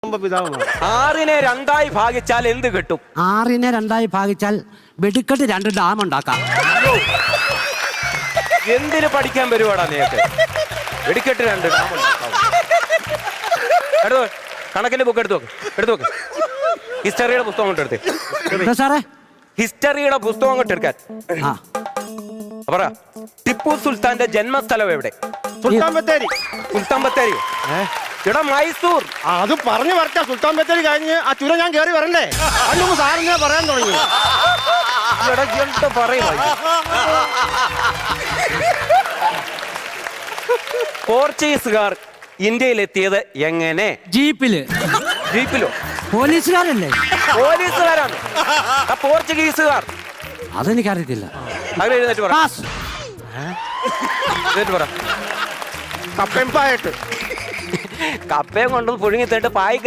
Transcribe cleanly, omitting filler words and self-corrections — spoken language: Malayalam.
പിതാവുമാണ്. 6നെ 2 ഭാഗിച്ചാൽ എന്ത് കിട്ടും? 6നെ 2 ഭാഗിച്ചാൽ വെടിക്കെട്ട് 2 ഡാം ഉണ്ടാക്കാം. എന്തിന് പഠിക്കാൻ വരുവാടാ നീക്ക്? വെടിക്കെട്ട് 2 ഡാം ഉണ്ടാക്കാം. എടുത്തോ, കണക്കിന്റെ ബുക്ക് എടുത്തു നോക്ക്. ഹിസ്റ്ററിയുടെ പുസ്തകം കൊണ്ട് എടുത്തേ. എന്താ സാറേ? ഹിസ്റ്ററിയുടെ പുസ്തകം കൊണ്ട് എടുക്കാൻ. ആ പറ, ടിപ്പു സുൽത്താന്റെ ജന്മസ്ഥലം എവിടെ? സുൽത്താൻ ബത്തേരി. സുൽത്താൻ ബത്തേരി എടാ, മൈസൂർ. അത് പറഞ്ഞു വരട്ടെ. സുൽത്താൻ ബത്തേരി കഴിഞ്ഞ് ആ ചുരം ഞാൻ കയറി വരണ്ടേ? അന്ന് സാറിനെ പറയാൻ തുടങ്ങി. എടാ, എന്താ പറയുക? പോർച്ചുഗീസുകാർ ഇന്ത്യയിലെത്തിയത് എങ്ങനെ? ജീപ്പിലോ? പോലീസുകാരല്ലേ? പോലീസുകാരാണ്. ആ പോർച്ചുഗീസുകാർ. അതെനിക്കറിയത്തില്ല. അങ്ങനെ എഴുന്നേറ്റ് പറ. എഴുന്നേറ്റ് പറ. കപ്പെമ്പായിട്ട് കപ്പയും കൊണ്ട് പുഴുങ്ങി തേട്ട് പായി